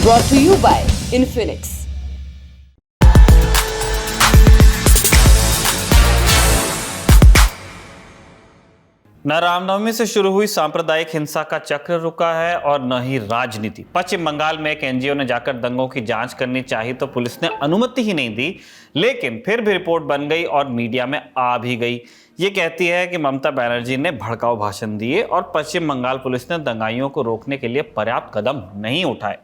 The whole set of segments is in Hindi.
brought to you by Infinix. न रामनवमी से शुरू हुई सांप्रदायिक हिंसा का चक्र रुका है और न ही राजनीति। पश्चिम बंगाल में एक एनजीओ ने जाकर दंगों की जांच करनी चाहिए तो पुलिस ने अनुमति ही नहीं दी, लेकिन फिर भी रिपोर्ट बन गई और मीडिया में आ भी गई। ये कहती है कि ममता बनर्जी ने भड़काऊ भाषण दिए और पश्चिम बंगाल पुलिस ने दंगाइयों को रोकने के लिए पर्याप्त कदम नहीं उठाए।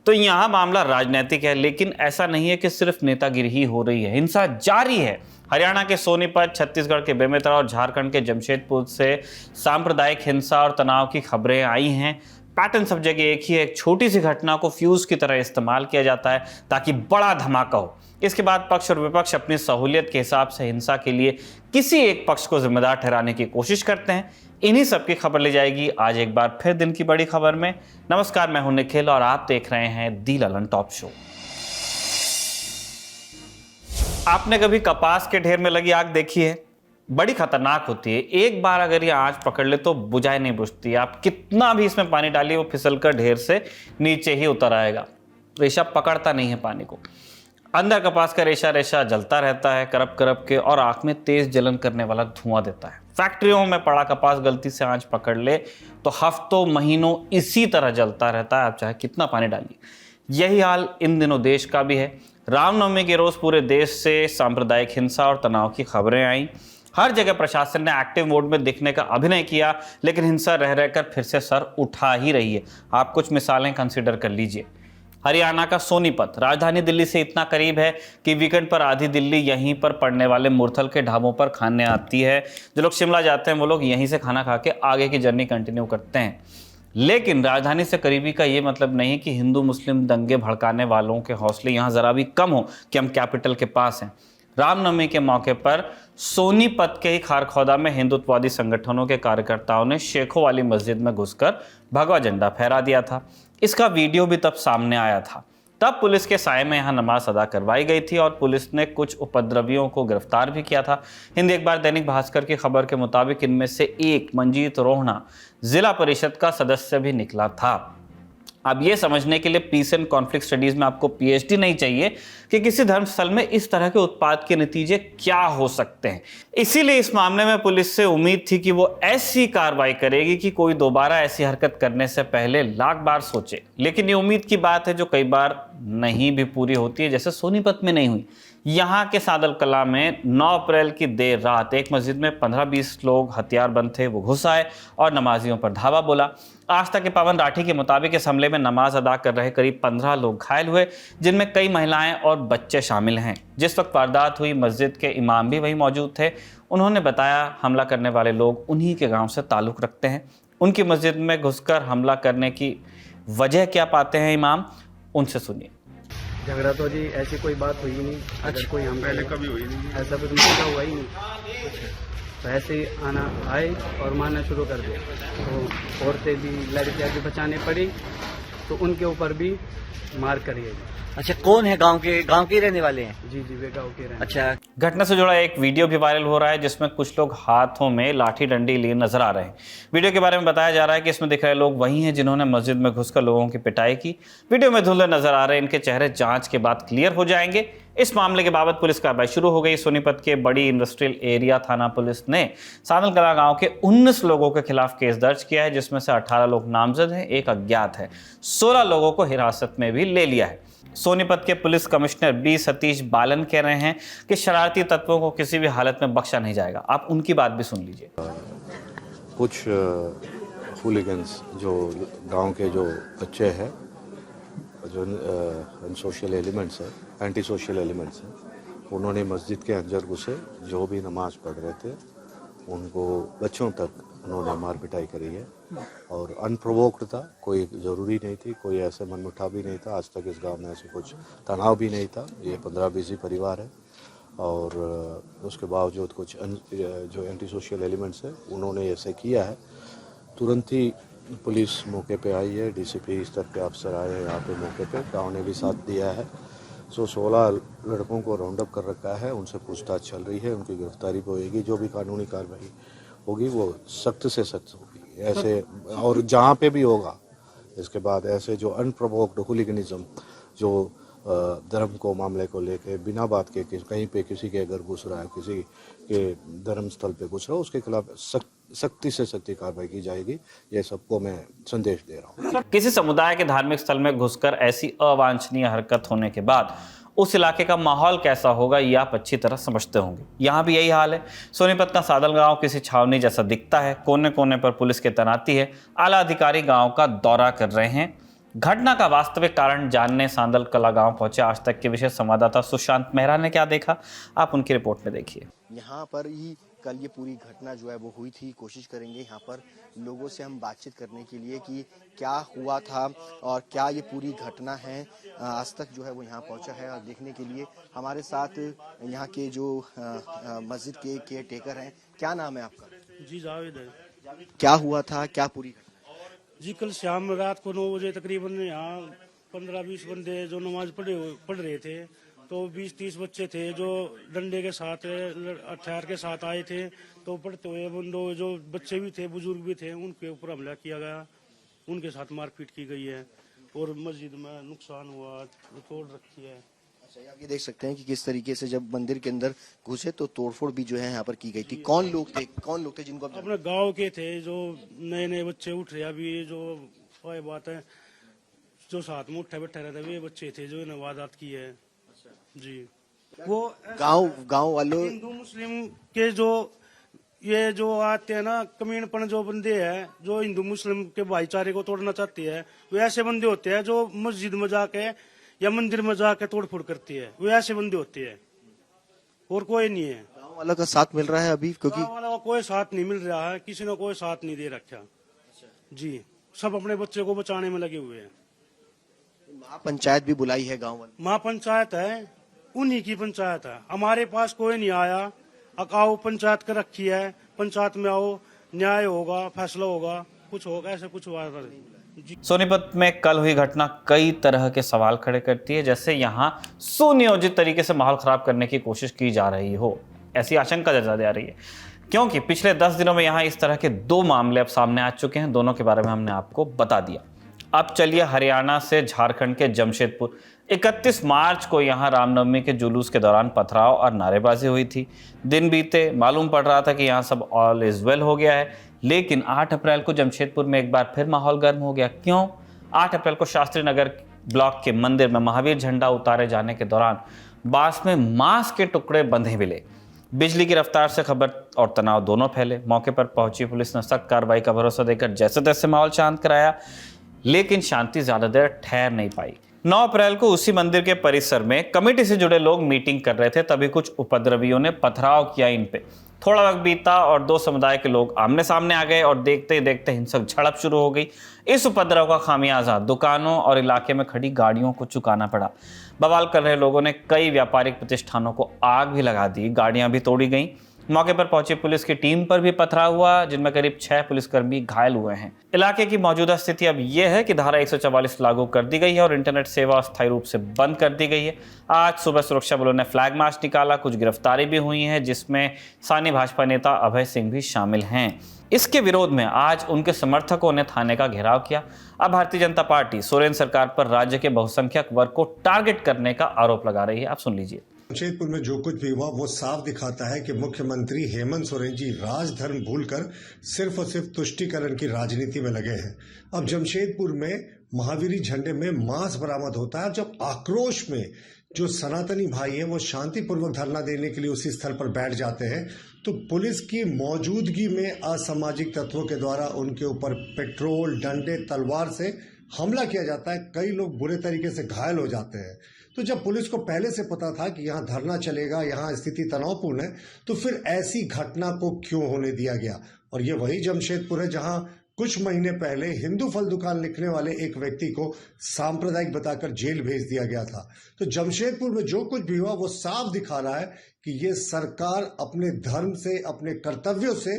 तो यहाँ मामला राजनीतिक है, लेकिन ऐसा नहीं है कि सिर्फ नेतागिरी ही हो रही है, हिंसा जारी है। हरियाणा के सोनीपत, छत्तीसगढ़ के बेमेतरा और झारखंड के जमशेदपुर से सांप्रदायिक हिंसा और तनाव की खबरें आई हैं। पैटर्न सब जगह एक ही है, एक छोटी सी घटना को फ्यूज की तरह इस्तेमाल किया जाता है ताकि बड़ा धमाका हो। इसके बाद पक्ष और विपक्ष अपनी सहूलियत के हिसाब से हिंसा के लिए किसी एक पक्ष को जिम्मेदार ठहराने की कोशिश करते हैं। इन्हीं सब की खबर ले जाएगी आज एक बार फिर दिन की बड़ी खबर में। नमस्कार, मैं हूं निखिल और आप देख रहे हैं दी ललन टॉप शो। आपने कभी कपास के ढेर में लगी आग देखी है? बड़ी खतरनाक होती है। एक बार अगर ये आंच पकड़ ले तो बुझाई नहीं बुझती। आप कितना भी इसमें पानी डालिए, वो फिसलकर ढेर से नीचे ही उतर आएगा। रेशा पकड़ता नहीं है पानी को। अंदर कपास का रेशा रेशा जलता रहता है करप करप के और आंख में तेज जलन करने वाला धुआं देता है। फैक्ट्रियों में पड़ा कपास गलती से आंच पकड़ ले तो हफ्तों महीनों इसी तरह जलता रहता है, आप चाहे कितना पानी डालिए। यही हाल इन दिनों देश का भी है। रामनवमी के रोज पूरे देश से सांप्रदायिक हिंसा और तनाव की खबरें आई। हर जगह प्रशासन ने एक्टिव मोड में दिखने का अभिनय किया, लेकिन हिंसा रह रहकर फिर से सर उठा ही रही है। आप कुछ मिसालें कंसीडर कर लीजिए। हरियाणा का सोनीपत राजधानी दिल्ली से इतना करीब है कि वीकेंड पर आधी दिल्ली यहीं पर पड़ने वाले मुरथल के ढाबों पर खाने आती है। जो लोग शिमला जाते हैं वो लोग यहीं से खाना खा के आगे की जर्नी कंटिन्यू करते हैं। लेकिन राजधानी से करीबी का ये मतलब नहीं कि हिंदू मुस्लिम दंगे भड़काने वालों के हौसले यहाँ ज़रा भी कम हो कि हम कैपिटल के पास हैं। रामनवमी के मौके पर सोनीपत के ही खारखौदा में हिंदुत्ववादी संगठनों के कार्यकर्ताओं ने शेखों वाली मस्जिद में घुसकर भगवा झंडा फहरा दिया था। इसका वीडियो भी तब सामने आया था। तब पुलिस के साये में यहाँ नमाज अदा करवाई गई थी और पुलिस ने कुछ उपद्रवियों को गिरफ्तार भी किया था। हिंद एक बार दैनिक भास्कर की खबर के मुताबिक इनमें से एक मंजीत रोहना जिला परिषद का सदस्य भी निकला था। अब ये समझने के लिए पीस एंड कॉन्फ्लिक्ट स्टडीज में आपको पीएचडी नहीं चाहिए कि किसी धर्मस्थल में इस तरह के उत्पात के नतीजे क्या हो सकते हैं। इसीलिए इस मामले में पुलिस से उम्मीद थी कि वो ऐसी कार्रवाई करेगी कि कोई दोबारा ऐसी हरकत करने से पहले लाख बार सोचे। लेकिन ये उम्मीद की बात है जो कई बार नहीं भी पूरी होती है, जैसे सोनीपत में नहीं हुई। यहाँ के सादल कला में 9 अप्रैल की देर रात एक मस्जिद में 15-20 लोग हथियारबंद थे, वो घुस आए और नमाजियों पर धावा बोला। आस्था के पावन राठी के मुताबिक इस हमले में नमाज अदा कर रहे करीब 15 लोग घायल हुए, जिनमें कई महिलाएं और बच्चे शामिल हैं। जिस वक्त वारदात हुई मस्जिद के इमाम भी वहीं मौजूद थे। उन्होंने बताया हमला करने वाले लोग उन्हीं के गाँव से ताल्लुक़ रखते हैं। उनकी मस्जिद में घुसकर हमला करने की वजह क्या पाते हैं इमाम, उनसे सुनिए। झगड़ा तो जी ऐसी कोई बात हुई नहीं। अच्छा, कोई हम पहले कभी हुई नहीं, ऐसा कुछ मसला हुआ ही नहीं। तो ऐसे ही आना आए और मारना शुरू कर दिया। तो औरतें भी लड़कियां भी बचाने पड़ी, तो उनके ऊपर भी मार करिए। अच्छा, कौन है गांव के रहने वाले हैं? जी वे गाँव के रहने। अच्छा, घटना से जुड़ा एक वीडियो भी वायरल हो रहा है जिसमें कुछ लोग हाथों में लाठी डंडी लिए नजर आ रहे हैं। वीडियो के बारे में बताया जा रहा है कि इसमें दिख रहे लोग वही हैं जिन्होंने मस्जिद में घुसकर लोगों की पिटाई की। वीडियो में धुंधले नजर आ रहे हैं, इनके चेहरे जांच के बाद क्लियर हो जाएंगे। इस मामले के बाबत पुलिस कार्रवाई शुरू हो गई। सोनीपत के बड़ी इंडस्ट्रियल एरिया थाना पुलिस ने सादल कला गांव के 19 लोगों के खिलाफ केस दर्ज किया है, जिसमें से 18 लोग नामजद हैं, एक अज्ञात है। 16 लोगों को हिरासत में भी ले लिया है। सोनीपत के पुलिस कमिश्नर बी सतीश बालन कह रहे हैं कि शरारती तत्वों को किसी भी हालत में बख्शा नहीं जाएगा। आप उनकी बात भी सुन लीजिए। कुछ हुलिगन्स जो गांव के जो बच्चे हैं, जो अनसोशल एलिमेंट्स हैं, एंटी सोशल एलिमेंट्स हैं, उन्होंने मस्जिद के अंदर घुसे, जो भी नमाज पढ़ रहे थे उनको बच्चों तक उन्होंने मार पिटाई करी है। और अनप्रोवोक्ड था, कोई ज़रूरी नहीं थी, कोई ऐसे मनमुटाव भी नहीं था। आज तक इस गांव में ऐसे कुछ तनाव भी नहीं था। ये 15-20 ही परिवार है और उसके बावजूद कुछ जो एंटी सोशल एलिमेंट्स है उन्होंने ऐसे किया है। तुरंत ही पुलिस मौके पे आई है, डीसीपी स्तर के अफसर आए हैं यहाँ पे मौके पे, गाँव ने भी साथ दिया है। 16 लड़कों को राउंड अप कर रखा है, उनसे पूछताछ चल रही है, उनकी गिरफ्तारी भी होगी। जो भी कानूनी कार्रवाई होगी वो सख्त से सख्त होगी। ऐसे और जहाँ पे भी होगा इसके बाद ऐसे जो अनप्रोवोक्ड हुलिगनिज्म जो धर्म को मामले को लेके बिना बात के कहीं पे किसी के अगर घुस रहा है, किसी के धर्म स्थल पे घुस रहा है, उसके खिलाफ सख्ती से सख्ती कार्रवाई की जाएगी। ये सबको मैं संदेश दे रहा हूँ। किसी समुदाय के धार्मिक स्थल में घुसकर ऐसी अवांछनीय हरकत होने के बाद उस इलाके का माहौल कैसा होगा ये आप अच्छी तरह समझते होंगे। यहाँ भी यही हाल है। सोनीपत का सादल गांव किसी छावनी जैसा दिखता है। कोने कोने पर पुलिस की तैनाती है। आला अधिकारी गांव का दौरा कर रहे हैं। घटना का वास्तविक कारण जानने सादल कला गांव पहुंचे आज तक के विशेष संवाददाता सुशांत मेहरा ने क्या देखा, आप उनकी रिपोर्ट में देखिए। यहाँ पर ही कल ये पूरी घटना जो है वो हुई थी। कोशिश करेंगे यहाँ पर लोगों से हम बातचीत करने के लिए कि क्या हुआ था और क्या ये पूरी घटना है। आज तक जो है वो यहाँ पहुँचा है और देखने के लिए हमारे साथ यहाँ के जो मस्जिद के केयर टेकर हैं। क्या नाम है आपका? जी जावेद है। क्या हुआ था, क्या पूरी घटना? जी कल शाम रात को 9 बजे तकरीबन यहाँ 15-20 बंदे जो नमाज पढ़ रहे थे, तो 20-30 बच्चे थे जो डंडे के साथ हथियार के साथ आए थे। तो पढ़ते हुए बंदों जो बच्चे भी थे, बुजुर्ग भी थे, उनके ऊपर हमला किया गया, उनके साथ मारपीट की गई है और मस्जिद में नुकसान हुआ, तोड़ रखी है। अच्छा, आप ये देख सकते हैं कि किस तरीके से जब मंदिर के अंदर घुसे तो तोड़फोड़ भी जो है यहाँ पर की गई थी। कौन लोग थे जिनको अपने गाँव के थे, जो नए बच्चे उठ रहे, अभी जो बात है जो साथ में उठे बैठे रहते वे बच्चे थे जो इन्हें वारदात की है। जी वो गांव वालों हिंदू मुस्लिम के जो आते हैं ना, कमीनपन जो बंदे हैं जो हिंदू मुस्लिम के भाईचारे को तोड़ना चाहते हैं, वे ऐसे बंदे होते हैं जो मस्जिद में जाके या मंदिर में जाके तोड़फोड़ करते हैं। वे ऐसे बंदे होते हैं और कोई नहीं है। गांव वालों का साथ मिल रहा है अभी? क्योंकि गांव वालों का कोई साथ नहीं मिल रहा है, किसी ने कोई साथ नहीं दे रखा। जी सब अपने बच्चे को बचाने में लगे हुए हैं। महापंचायत भी बुलाई है गांव वाले? महापंचायत है, उन्हीं की पंचायत है, हमारे पास कोई नहीं आया। अकाओ पंचायत कर रखी है, पंचायत में आओ, न्याय होगा, फैसला होगा, कुछ होगा, ऐसा कुछ हुआ। सोनीपत में कल हुई घटना कई तरह के सवाल खड़े करती है, जैसे यहाँ सुनियोजित तरीके से माहौल खराब करने की कोशिश की जा रही हो, ऐसी आशंका जताई जा रही है। क्योंकि पिछले 10 दिनों में यहाँ इस तरह के 2 मामले अब सामने आ चुके हैं। दोनों के बारे में हमने आपको बता दिया। अब चलिए हरियाणा से झारखंड के जमशेदपुर। 31 मार्च को यहाँ रामनवमी के जुलूस के दौरान पथराव और नारेबाजी हुई थी। दिन बीते, मालूम पड़ रहा था कि यहाँ सब ऑल इज वेल हो गया है, लेकिन 8 अप्रैल को जमशेदपुर में एक बार फिर माहौल गर्म हो गया। क्यों? 8 अप्रैल को शास्त्री नगर ब्लॉक के मंदिर में महावीर झंडा उतारे जाने के दौरान बांस में मांस के टुकड़े बंधे मिले। बिजली की रफ्तार से खबर और तनाव दोनों फैले। मौके पर पहुंची पुलिस ने सख्त कार्रवाई का भरोसा देकर जैसे तैसे माहौल शांत कराया, लेकिन शांति ज्यादा देर ठहर नहीं पाई। 9 अप्रैल को उसी मंदिर के परिसर में कमेटी से जुड़े लोग मीटिंग कर रहे थे, तभी कुछ उपद्रवियों ने पथराव किया इन पे। थोड़ा वक्त बीता और 2 समुदाय के लोग आमने सामने आ गए और देखते ही देखते हिंसक झड़प शुरू हो गई। इस उपद्रव का खामियाजा दुकानों और इलाके में खड़ी गाड़ियों को चुकाना पड़ा। बवाल कर रहे लोगों ने कई व्यापारिक प्रतिष्ठानों को आग भी लगा दी, गाड़ियां भी तोड़ी गईं। मौके पर पहुंची पुलिस की टीम पर भी पथराव हुआ, जिनमें करीब 6 पुलिसकर्मी घायल हुए हैं। इलाके की मौजूदा स्थिति अब यह है कि धारा 144 लागू कर दी गई है और इंटरनेट सेवा अस्थायी रूप से बंद कर दी गई है। आज सुबह सुरक्षा बलों ने फ्लैग मार्च निकाला, कुछ गिरफ्तारी भी हुई है, जिसमें स्थानीय भाजपा नेता अभय सिंह भी शामिल हैं। इसके विरोध में आज उनके समर्थकों ने थाने का घेराव किया। अब भारतीय जनता पार्टी सोरेन सरकार पर राज्य के बहुसंख्यक वर्ग को टारगेट करने का आरोप लगा रही है। आप सुन लीजिए। जमशेदपुर में जो कुछ भी हुआ वो साफ दिखाता है कि मुख्यमंत्री हेमंत सोरेन जी राजधर्म भूलकर सिर्फ और सिर्फ तुष्टीकरण की राजनीति में लगे हैं। अब जमशेदपुर में महावीरी झंडे में मांस बरामद होता है। जब आक्रोश में जो सनातनी भाई हैं वो शांतिपूर्वक धरना देने के लिए उसी स्थल पर बैठ जाते हैं, तो पुलिस की मौजूदगी में असामाजिक तत्वों के द्वारा उनके ऊपर पेट्रोल, डंडे, तलवार से हमला किया जाता है। कई लोग बुरे तरीके से घायल हो जाते हैं। तो जब पुलिस को पहले से पता था कि यहाँ धरना चलेगा, यहाँ स्थिति तनावपूर्ण है, तो फिर ऐसी घटना को क्यों होने दिया गया? और ये वही जमशेदपुर है जहाँ कुछ महीने पहले हिंदू फल दुकान लिखने वाले एक व्यक्ति को सांप्रदायिक बताकर जेल भेज दिया गया था। तो जमशेदपुर में जो कुछ भी हुआ वो साफ दिखा रहा है कि ये सरकार अपने धर्म से, अपने कर्तव्यों से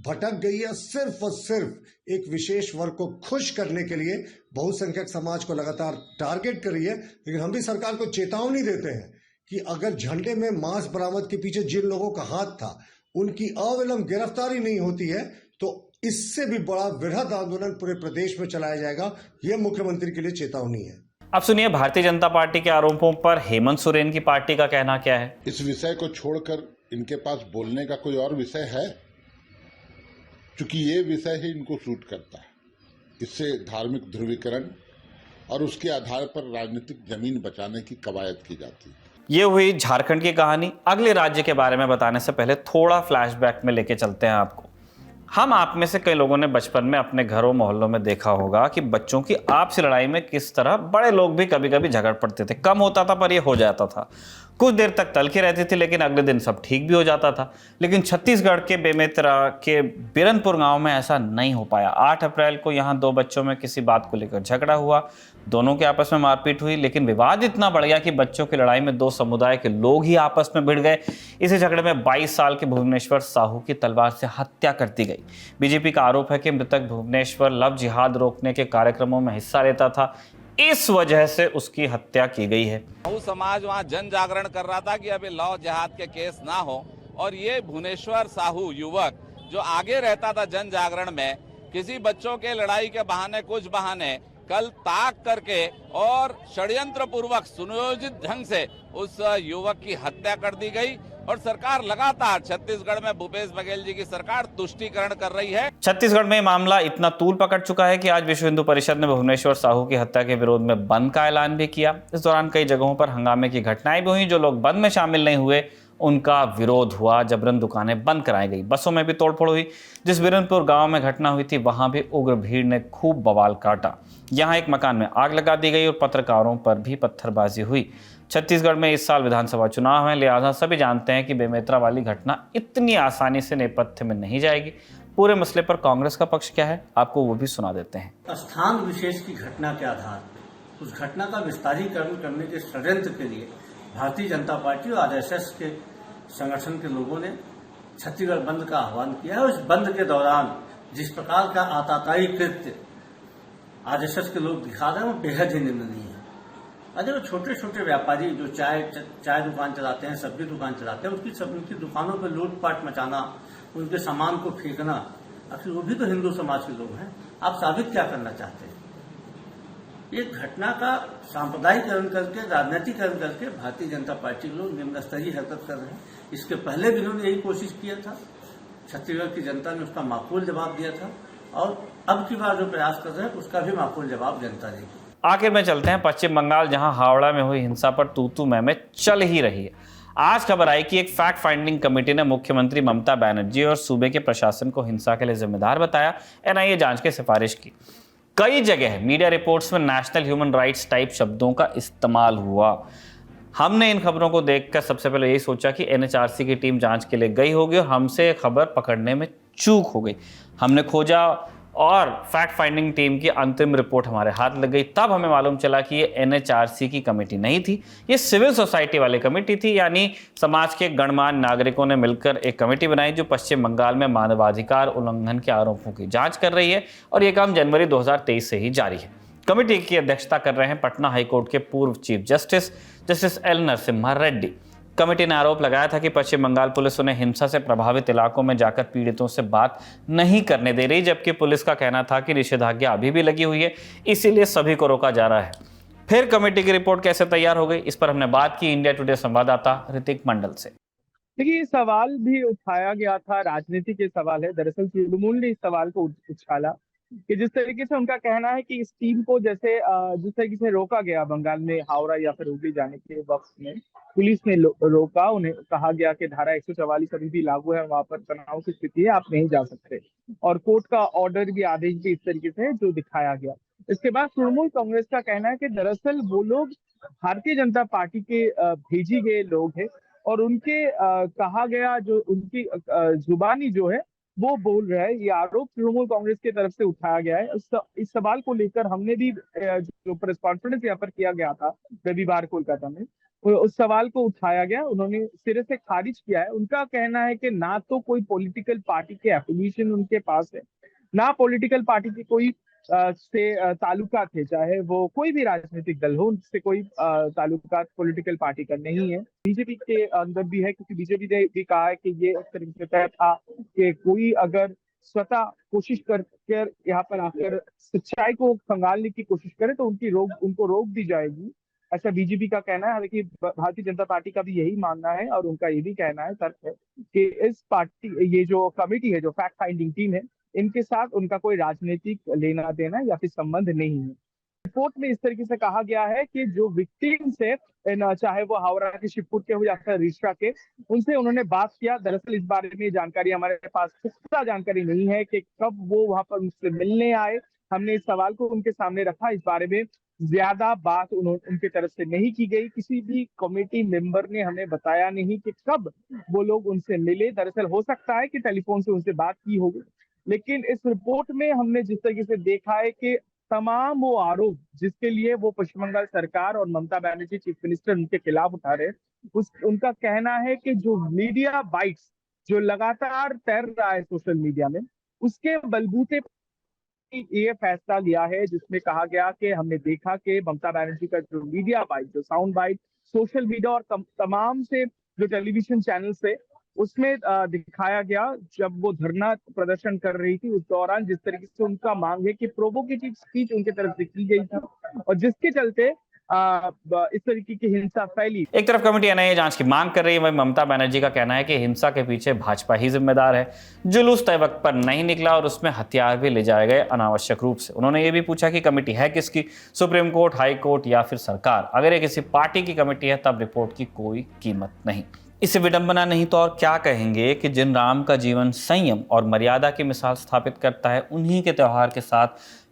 भटक गई है। सिर्फ और सिर्फ एक विशेष वर्ग को खुश करने के लिए बहुसंख्यक समाज को लगातार टारगेट कर रही है। लेकिन हम भी सरकार को चेतावनी देते हैं कि अगर झंडे में मांस बरामद के पीछे जिन लोगों का हाथ था उनकी अविलंब गिरफ्तारी नहीं होती है तो इससे भी बड़ा वृहद आंदोलन पूरे प्रदेश में चलाया जाएगा, यह मुख्यमंत्री के लिए चेतावनी है। अब सुनिए भारतीय जनता पार्टी के आरोपों पर हेमंत सोरेन की पार्टी का कहना क्या है। इस विषय को छोड़कर इनके पास बोलने का कोई और विषय है? क्योंकि ये विषय ही इनको सूट करता है। इससे धार्मिक ध्रुवीकरण और उसके आधार पर राजनीतिक जमीन बचाने की कवायद की जाती है। ये हुई झारखंड की कहानी। अगले राज्य के बारे में बताने से पहले थोड़ा फ्लैशबैक में लेके चलते हैं आपको। हम आप में से कई लोगों ने बचपन में अपने घरों मोहल्लों में देखा होगा कि बच्चों की आपसी लड़ाई में किस तरह बड़े लोग भी कभी कभी झगड़ पड़ते थे। कम होता था पर यह हो जाता था। कुछ देर तक तलखी रहती थी लेकिन अगले दिन सब ठीक भी हो जाता था। लेकिन छत्तीसगढ़ के बेमेतरा के बिरनपुर गांव में ऐसा नहीं हो पाया। 8 अप्रैल को यहां 2 बच्चों में किसी बात को लेकर झगड़ा हुआ। दोनों के आपस में मारपीट हुई, लेकिन विवाद इतना बढ़ गया कि बच्चों की लड़ाई में 2 समुदाय के लोग ही आपस में भिड़ गए। इसी झगड़े में 22 साल के भुवनेश्वर साहू की तलवार से हत्या कर दी गई। बीजेपी का आरोप है कि मृतक भुवनेश्वर लव जिहाद रोकने के कार्यक्रमों में हिस्सा लेता था, इस वजह से उसकी हत्या की गई है। साहू समाज वहाँ जन जागरण कर रहा था कि अभी लव जिहाद के केस ना हो, और ये भुवनेश्वर साहू युवक जो आगे रहता था जन जागरण में, किसी बच्चों के लड़ाई के बहाने कुछ बहाने कल ताक करके और षड्यंत्र पूर्वक सुनियोजित ढंग से उस युवक की हत्या कर दी गई। और सरकार लगातार छत्तीसगढ़ में भूपेश बघेल जी की सरकार तुष्टीकरण कर रही है। छत्तीसगढ़ में मामला इतना तूल पकड़ चुका है कि आज विश्व हिंदू परिषद ने भुवनेश्वर साहू की हत्या के विरोध में बंद का ऐलान भी किया। इस दौरान कई जगहों पर हंगामे की घटनाएं भी हुई। जो लोग बंद में शामिल नहीं हुए उनका विरोध हुआ। जबरन दुकानें बंद कराई गई। बसों में भी तोड़फोड़ हुई। जिस बिरनपुर गांव में घटना हुई थी वहां भी उग्र भीड़ ने खूब बवाल काटा। यहां एक मकान में आग लगा दी गई और पत्रकारों पर भी पत्थरबाजी हुई। छत्तीसगढ़ में इस साल विधानसभा चुनाव है, लिहाजा सभी जानते हैं कि बेमेतरा वाली घटना इतनी आसानी से नेपथ्य में नहीं जाएगी। पूरे मसले पर कांग्रेस का पक्ष क्या है, आपको वो भी सुना देते हैं। स्थान विशेष की घटना के आधार पर उस घटना का विस्तारीकरण करने के षड्यंत्र के लिए भारतीय जनता पार्टी और आरएसएस के संगठन के लोगों ने छत्तीसगढ़ बंद का आह्वान किया है। उस बंद के दौरान जिस प्रकार का आतताई कृत्य आरएसएस के लोग दिखा रहे हैं वो बेहद ही निंदनीय है। अरे वो छोटे छोटे व्यापारी जो चाय दुकान चलाते हैं, सब्जी दुकान चलाते हैं, उनकी दुकानों पर लूटपाट मचाना, उनके सामान को फेंकना, आखिर वो भी तो हिंदू समाज के लोग हैं। आप साबित क्या करना चाहते हैं? एक घटना का सांप्रदायिकरण करके, राजनीतिकरण करके भारतीय जनता पार्टी के लोग निम्न स्तरीय हरकत कर रहे हैं। इसके पहले भी उन्होंने यही कोशिश किया था। छत्तीसगढ़ की जनता ने उसका माकूल जवाब दिया था और अब की बार जो प्रयास कर रहे हैं उसका भी माकूल जवाब जनता देगी। आखिर में चलते हैं पश्चिम बंगाल, जहां हावड़ा में हुई हिंसा पर तू मैं चल ही रही है। आज खबर आई कि एक फैक्ट फाइंडिंग कमेटी ने मुख्यमंत्री ममता बनर्जी और सूबे के प्रशासन को हिंसा के लिए जिम्मेदार बताया। एनआईए जांच की सिफारिश की। कई जगह मीडिया रिपोर्ट्स में नेशनल ह्यूमन राइट्स टाइप शब्दों का इस्तेमाल हुआ। हमने इन खबरों को देखकर सबसे पहले यही सोचा कि एनएचआरसी की टीम जांच के लिए गई होगी और हमसे खबर पकड़ने में चूक हो गई। हमने खोजा और फैक्ट फाइंडिंग टीम की अंतिम रिपोर्ट हमारे हाथ लग गई। तब हमें मालूम चला कि ये एनएचआरसी की कमेटी नहीं थी, ये सिविल सोसाइटी वाली कमेटी थी। यानी समाज के गणमान्य नागरिकों ने मिलकर एक कमेटी बनाई जो पश्चिम बंगाल में मानवाधिकार उल्लंघन के आरोपों की जांच कर रही है और ये काम जनवरी 2023 से ही जारी है। कमेटी की अध्यक्षता कर रहे हैं पटना हाईकोर्ट के पूर्व chief justice L Narasimha Reddy. Committee ने आरोप लगाया था कि पश्चिम बंगाल पुलिस उन्हें हिंसा से प्रभावित इलाकों में जाकर पीड़ितों से बात नहीं करने दे रही, जबकि पुलिस का कहना था कि निषेधाज्ञा अभी भी लगी हुई है, इसीलिए सभी को रोका जा रहा है। फिर कमेटी की रिपोर्ट कैसे तैयार हो गई, इस पर हमने बात की इंडिया टुडे संवाददाता ऋतिक मंडल से। देखिए, ये सवाल भी उठाया गया था, राजनीति के सवाल है। दरअसल तृणमूल ने इस सवाल को उछाला कि जिस तरीके से उनका कहना है कि इस टीम को जैसे जिस तरीके से रोका गया बंगाल में हावड़ा या फिर हुगली जाने के वक्त में, पुलिस ने रोका, उन्हें कहा गया कि धारा 144 अभी भी लागू है, वहां पर तनाव की स्थिति है, आप नहीं जा सकते। और कोर्ट का ऑर्डर भी, आदेश भी इस तरीके से जो दिखाया गया। इसके बाद तृणमूल कांग्रेस का कहना है कि दरअसल वो लोग भारतीय जनता पार्टी के भेजी गए लोग हैं और उनके कहा गया जो उनकी जुबानी जो है वो बोल रहा है। ये आरोप तृणमूल कांग्रेस की तरफ से उठाया गया है। इस सवाल को लेकर हमने भी जो प्रेस कॉन्फ्रेंस यहाँ पर किया गया था रविवार कोलकाता में, उस सवाल को उठाया गया। उन्होंने सिरे से खारिज किया है। उनका कहना है कि ना तो कोई पॉलिटिकल पार्टी के एफिलिएशन उनके पास है, ना पॉलिटिकल पार्टी की कोई से ताल्लुकात है, चाहे वो कोई भी राजनीतिक दल हो, उनसे कोई ताल्लुकात पॉलिटिकल पार्टी का नहीं है। बीजेपी के अंदर भी है, क्योंकि बीजेपी ने भी कहा है कि ये एक तरीके से तय था कि कोई अगर स्वतः कोशिश कर यहाँ पर आकर सच्चाई को खंगालने की कोशिश करे तो उनको रोक दी जाएगी, ऐसा बीजेपी का कहना है। हालांकि भारतीय जनता पार्टी का भी यही मानना है और उनका ये भी कहना है, तर्क है कि ये जो कमेटी है, जो फैक्ट फाइंडिंग टीम है, इनके साथ उनका कोई राजनीतिक लेना देना या फिर संबंध नहीं है। रिपोर्ट में इस तरीके से कहा गया है कि जो विक्टिम्स है, चाहे वो हावड़ा के, शिवपुर के हो या फिर रिश्ता के, उनसे उन्होंने बात किया। दरअसल इस बारे में जानकारी हमारे पास पुख्ता जानकारी नहीं है कि कब वो वहां पर उनसे मिलने आए। हमने इस सवाल को उनके सामने रखा, इस बारे में ज्यादा बात उनके तरफ से नहीं की गई। किसी भी कमेटी मेंबर ने हमें बताया नहीं कि कब वो लोग उनसे मिले। दरअसल हो सकता है कि टेलीफोन से उनसे बात की होगी, लेकिन इस रिपोर्ट में हमने जिस तरीके से देखा है कि तमाम वो आरोप जिसके लिए वो पश्चिम बंगाल सरकार और ममता बनर्जी चीफ मिनिस्टर उनके खिलाफ उठा रहे, उनका कहना है कि जो मीडिया बाइट्स जो लगातार तैर रहा है सोशल मीडिया में, उसके बलबूते ये फैसला लिया है, जिसमें कहा गया कि हमने देखा कि ममता बनर्जी का जो मीडिया बाइट, जो साउंड बाइट सोशल मीडिया और तमाम से जो टेलीविजन चैनल से उसमें दिखाया गया, जब वो धरना प्रदर्शन कर रही थी उस दौरान जिस तरीके से उनका मांग है कि प्रोवोकेटिव स्पीच उनके तरफ से की गई थी और जिसके चलते इस तरीके की हिंसा फैली। एक तरफ कमेटी एनआईए जांच की मांग कर रही है, वहीं ममता बनर्जी का कहना है कि हिंसा के पीछे भाजपा ही जिम्मेदार है। जुलूस तय वक्त पर नहीं निकला और उसमें हथियार भी ले जाए गए अनावश्यक रूप से। उन्होंने ये भी पूछा कि कमेटी है किसकी, सुप्रीम कोर्ट, हाई कोर्ट या फिर सरकार। अगर ये किसी पार्टी की कमेटी है तब रिपोर्ट की कोई कीमत नहीं। इसे विडंबना नहीं तो और क्या कहेंगे कि जिन राम का जीवन संयम और मर्यादा की मिसाल स्थापित करता है, उन्हीं के त्योहार के साथ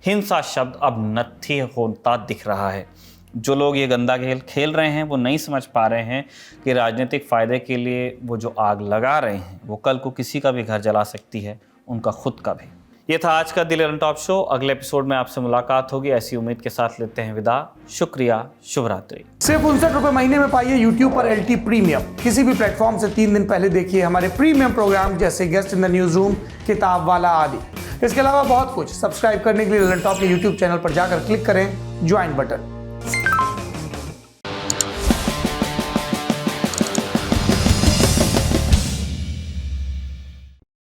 हिंसा शब्द अब नत्थी होता दिख रहा है। जो लोग ये गंदा खेल रहे हैं वो नहीं समझ पा रहे हैं कि राजनीतिक फायदे के लिए वो जो आग लगा रहे हैं वो कल को किसी का भी घर जला सकती है, उनका खुद का भी। ये था आज का दिल टॉप शो। अगले एपिसोड में आपसे मुलाकात होगी, ऐसी उम्मीद के साथ लेते हैं विदा। शुक्रिया, शुभ रात्रि। सिर्फ 59 रुपए महीने में पाइए YouTube पर LT प्रीमियम। किसी भी प्लेटफॉर्म से 3 दिन पहले देखिए हमारे प्रीमियम प्रोग्राम जैसे guest in the news room, किताब वाला आदि। इसके अलावा बहुत कुछ। सब्सक्राइब करने के लिए ललन टॉप के YouTube चैनल पर जाकर क्लिक करें ज्वाइन बटन।